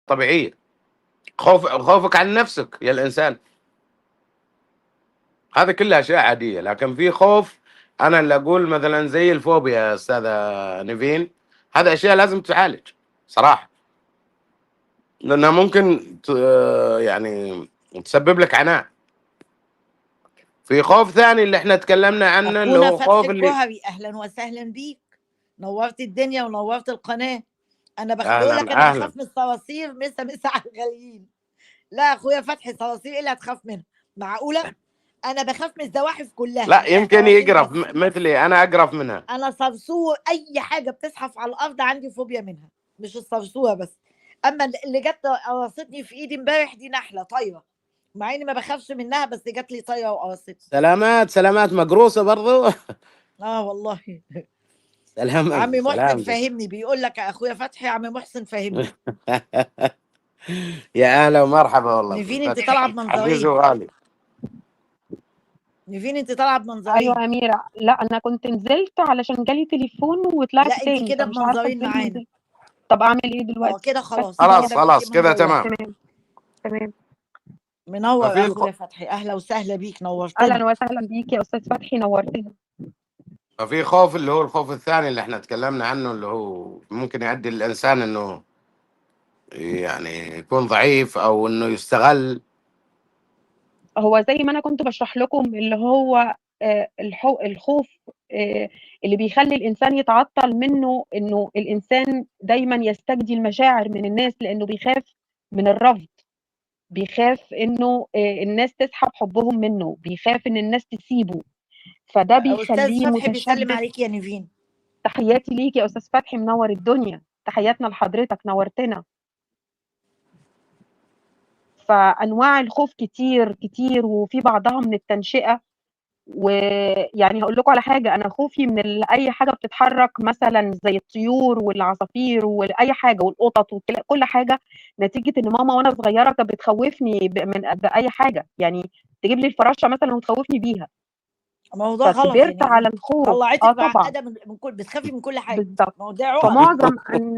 طبيعية. خوفك عن نفسك يا الإنسان، هذا كلها أشياء عادية. لكن في خوف، أنا اللي أقول مثلًا زي الفوبيا يا أستاذة نيفين، هذا أشياء لازم تعالج صراحة، لأنها ممكن يعني تسبب لك عناء. في خوف ثاني اللي إحنا تكلمنا عنه، اللي اخونا هو فتحي خوف اللي الجوهري، اهلا وسهلا بيك، نورت الدنيا ونورت القناه. انا بقول لك أهلًا، انا أهلًا. بخاف من الصراصير، مسا على الغاليين. لا اخويا فتحي، صراصير ايه اللي هتخاف منها؟ معقوله؟ انا بخاف من الزواحف كلها، لأ مش يمكن الصراصير يقرف بس. مثلي، أنا أقرف منها. انا صرصور، اي حاجه بتزحف على الارض عندي فوبيا منها، مش الصرصوره بس. اما اللي جت قرصتني في ايدي امبارح دي نحله طايره، مع اني ما بخافش منها، بس جت لي طايره وقرصتني. سلامات، سلامات، مقروصة برضو؟ اه والله. سلامة، عمي محسن سلامتك. فاهمني، بيقول لك يا اخويا فتحي عمي محسن فاهمني. يا أهلا ومرحبا والله نيفين انت بفتحي، طالعه عزيز بمنظرين، وغالي. نيفين انت طالعه ايوه بمنظرين. يا أميرة، لا انا كنت نزلت علشان جالي تليفون وطلعت لا انت تاني، كده فمش عارفة بمنظرين ازاي معانا. نزلت. طب اعمل ايه دلوقتي؟ كده بس خلاص، كده. خلاص كده بقيتي خلاص كده منورة. تمام. تمام. تمام. منور ففي اخويا فتحي، اهلا وسهلا بيك، نورتنا. اهلا وسهلا بيك يا استاذ فتحي، نورتنا. ففي خوف اللي هو الخوف الثاني اللي احنا تكلمنا عنه، اللي هو ممكن يؤدي الإنسان إنه يعني يكون ضعيف أو إنه يستغل. هو زي ما انا كنت بشرح لكم، اللي هو الخوف اللي بيخلي الانسان يتعطل منه، انه الانسان دايما يستجدي المشاعر من الناس، لانه بيخاف من الرفض، بيخاف انه الناس تسحب حبهم منه، بيخاف ان الناس تسيبه، فده استاذ بيخليه فتحي بيسلم متشدد. عليك يا نيفين. تحياتي ليك يا استاذ فتحي، منور الدنيا، تحياتنا لحضرتك، نورتنا. فانواع الخوف كتير كتير، وفي بعضها من التنشئه. ويعني هقول لكم على حاجه، انا خوفي من اي حاجه بتتحرك، مثلا زي الطيور والعصافير واي حاجه والقطط وكل حاجه، نتيجه ان ماما وانا صغيره كانت بتخوفني باي حاجه، يعني تجيب لي الفراشه مثلا وتخوفني بيها، موضوع غلط يا فكبرت على نيفين، الخوف. طلعتك طبعا. معقده من كل، بتخافي من كل حاجه. بالظبط. مواضيع عقد.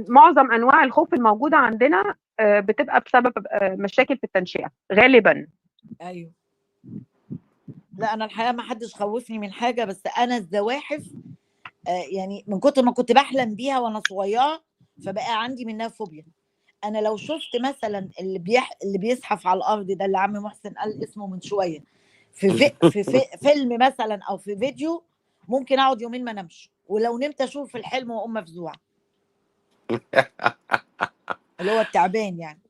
معظم انواع الخوف الموجوده عندنا بتبقى بسبب مشاكل في التنشئه غالبا. ايوه. لا انا الحقيقه ما حدش خوفني من حاجه، بس انا الزواحف يعني من كتر ما كنت بحلم بيها وانا صغيره، فبقى عندي منها فوبيا. انا لو شفت مثلا اللي بيزحف على الارض ده، اللي عم محسن قال اسمه من شويه، في فيلم مثلا او في فيديو، ممكن اقعد يومين ما انامش، ولو نمت اشوف في الحلم واقوم مفزوعه. اللي هو التعبان يعني.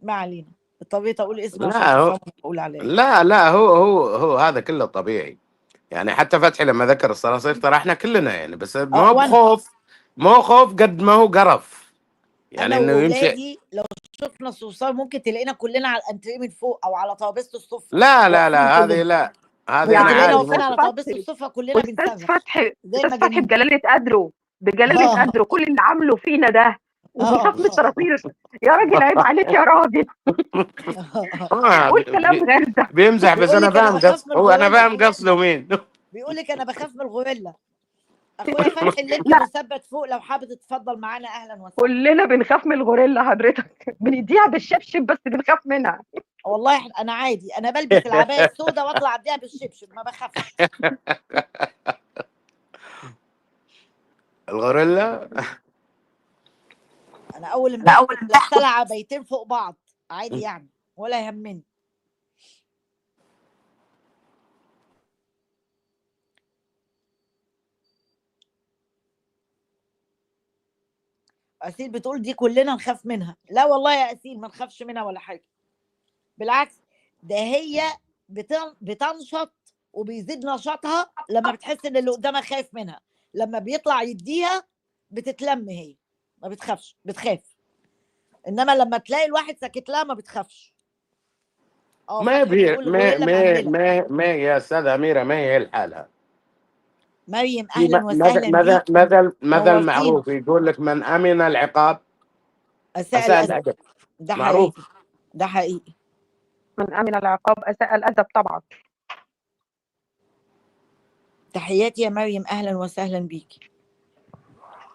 ما علينا، اضطريت اقول اسمه عشان لا هو تفهموا بقول عليه. لا هو هذا كله طبيعي. يعني حتى فتحي لما ذكر الصراصير، ترى احنا كلنا يعني، بس ما هو وانا بخوف، ما هو خوف قد ما هو قرف. يعني انا انه يمشي. وولادي لو شفنا صرصار ممكن تلاقينا كلنا على الانتريه من فوق او على ترابيزه السفره واقفين لا هذه كلنا. لا، هذه ممكن انا تلاقينا يعني عادي واقفين استاذ على ممكن. ترابيزه فتحي السفره كلنا استاذ بنصرخ فتحي زي استاذ فتحي المجانين. بجلاله قدره، بجلاله قدره، كل اللي عامله فينا ده وبيخاف من الصراصير؟ يا راجل عيب عليك يا راجل. قول كلام غير ده. بيمزح، بس بيقول انا لك انا فاهم بخاف من هو انا الغوريلا، فاهم قصده مين. بيقول لك انا بخاف من الغوريلا. اخويا فتحي اللينك لا، مثبت فوق، لو حابب تتفضل معانا اهلا وسهلا. كلنا بنخاف من الغوريلا حضرتك، بنديها بالشبشب بس بنخاف منها. والله انا عادي، انا بلبس العبايه السوداء واطلع اديها بالشبشب ما بخافش. الغوريلا. انا اول امبارح كنت لابسه لها عبايتين فوق بعض عادي يعني، ولا يهمني. أسيل بتقول دي كلنا نخاف منها. لا والله يا أسيل ما نخافش منها ولا حاجة، بالعكس، ده هي بتنشط وبيزيد نشاطها لما بتحس ان اللي قدامها خايف منها. لما بيطلع يديها بتتلم، هي ما بتخافش، بتخاف. انما لما تلاقي الواحد ساكت لها ما بتخافش. ما فتحي هي بيقول الغوريلا مهمله. ما هي يا استاذه اميره، ما هي لحالها. مريم في اهلا وسهلا بيك، مثل نورتينا. معروف يقول لك: من امن العقاب اساء اساء الادب. الادب. ده معروف. حقيقي، ده حقيقي. من امن العقاب اساء الادب طبعا. تحياتي يا مريم، اهلا وسهلا بيكي.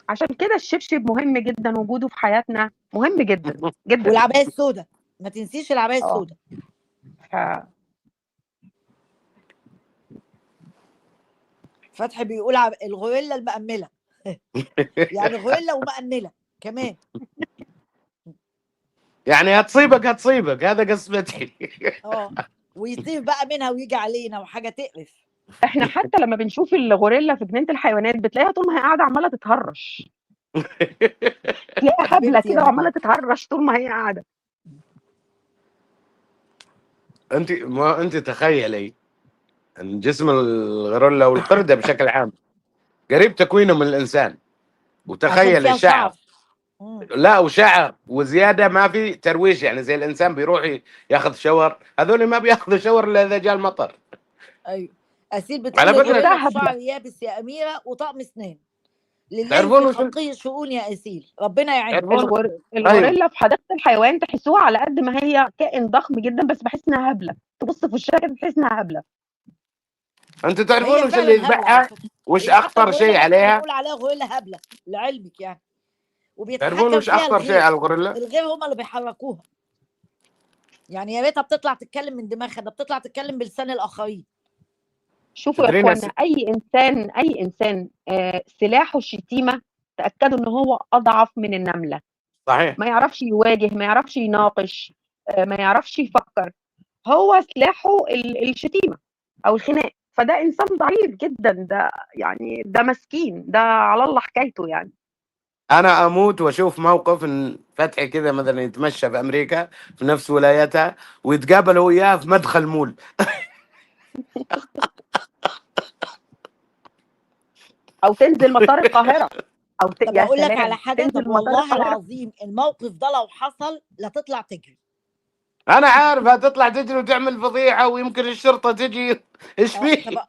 عشان كده الشبشب مهم جدا، وجوده في حياتنا مهم جدا جدا. والعبايه السوداء، ما تنسيش العبايه اه السوداء. ف- فتحي بيقول الغوريلا المأمله يعني غوريلا ومأمله كمان. يعني هتصيبك، هذا قسمتي. ويطير بقى منها ويجي علينا وحاجه تقرف. احنا حتى لما بنشوف الغوريلا في جنينه الحيوانات بتلاقيها طول ما هي قاعده عماله تتهرش، تلاقيها هبله حبيبتي يا كده وعماله نبيل. تتهرش طول ما هي قاعده. انت تخيلي ان جسم الغوريلا والقردة بشكل عام قريب تكوينه من الانسان، عشان وتخيل فيها الشعر. شعر. لا وشعر وزياده، ما في ترويش، يعني زي الانسان بيروح ياخذ شاور، هذول ما بياخذوا شاور الا اذا جاء المطر. ايوه. اسيل بتقول على فكره الغوريلا شفتها بشعر هبله. يابس يا اميره وطقم اسنان، لله تعرفون في وش خلقه شؤون يا اسيل، ربنا يعينك. تعرفون ايوه، الغوريلا في حديقه الحيوان تحسوها على قد ما هي كائن ضخم جدا، بس بحس انها هبله، تبص في وشها كده تحس انها هبله. انتوا تعرفون هي وش اللي فعلا هبله على يذبحها؟ فكره. وش هي حتى اخطر شيء الغوريلا احنا عليها؟ بنقول عليها غوريلا هبله لعلمك يعني. تعرفون وبيتحكم وش فيها اخطر شيء الغير. على الغوريلا؟ الغير هم اللي بيحركوها. يعني يا ريتها بتطلع تتكلم من دماغها، ده بتطلع تتكلم بلسان الاخرين. شوفوا يا تدرين اخوانا، اي انسان سلاحه الشتيمه، تاكدوا ان هو اضعف من النمله. صحيح. ما يعرفش يواجه، ما يعرفش يناقش، ما يعرفش يفكر، هو سلاحه الشتيمه او الخناق. فده انسان ضعيف جدا، ده يعني ده مسكين، ده على الله حكايته يعني. انا اموت واشوف موقف ان فتحي كذا مثلا يتمشى في امريكا في نفس ولايتها، ويتقابل هو وياه في مدخل مول. او تنزل مطار القاهره، طب يا اقول لك على سلام حاجه، تنزل طب مطار والله القاهره. العظيم الموقف ده لو حصل لا تطلع تجري. انا عارف هتطلع تجري وتعمل فضيحه، ويمكن الشرطه تجي. ايش طب فيه؟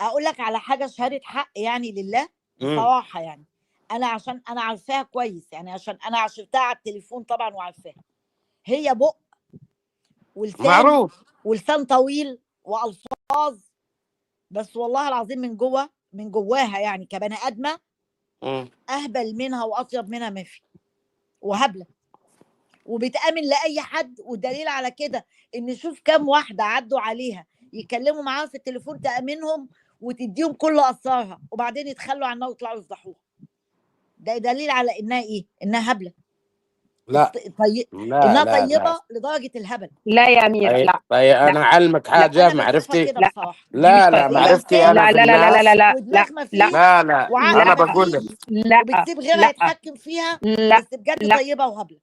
اقول لك على حاجه شهاده حق يعني لله مم. بصراحه يعني. انا عشان انا عارفاها كويس يعني، عشان انا عشرتها على التليفون طبعا وعارفاها. هي بق ولسان معروف. ولسان طويل والفاظ، بس والله العظيم من جواها يعني كبني ادمه مم. اهبل منها واطيب منها ما في، وهبله وبتامن لاي حد. والدليل على كده ان شوف كام واحده عدوا عليها يتكلموا معاها في التليفون تامنهم وتديهم كل اسرارها، وبعدين يتخلوا عنها ويطلعوا يفضحوها. ده دليل على انها ايه؟ انها هبله. لا لا انها لا لا. طيبه لدرجه الهبل. لا يا اميره، طيب لا طيب لا انا اعلمك لا حاجه، انا بشوفها معرفتي. كده لا، بصراحه. دي مش لا طيبه. هي معرفتي انسان انا لا في لا لا لا لا الناس. لا لا ودماغ ما لا فيش لا وعقل انا ما بقول لك. فيش لا وبتسيب غيرها لا يتحكم فيها، لا بس بجد لا طيبه وهبله.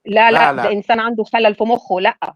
لا لا، لا ده لا انسان عنده خلل في مخه. لا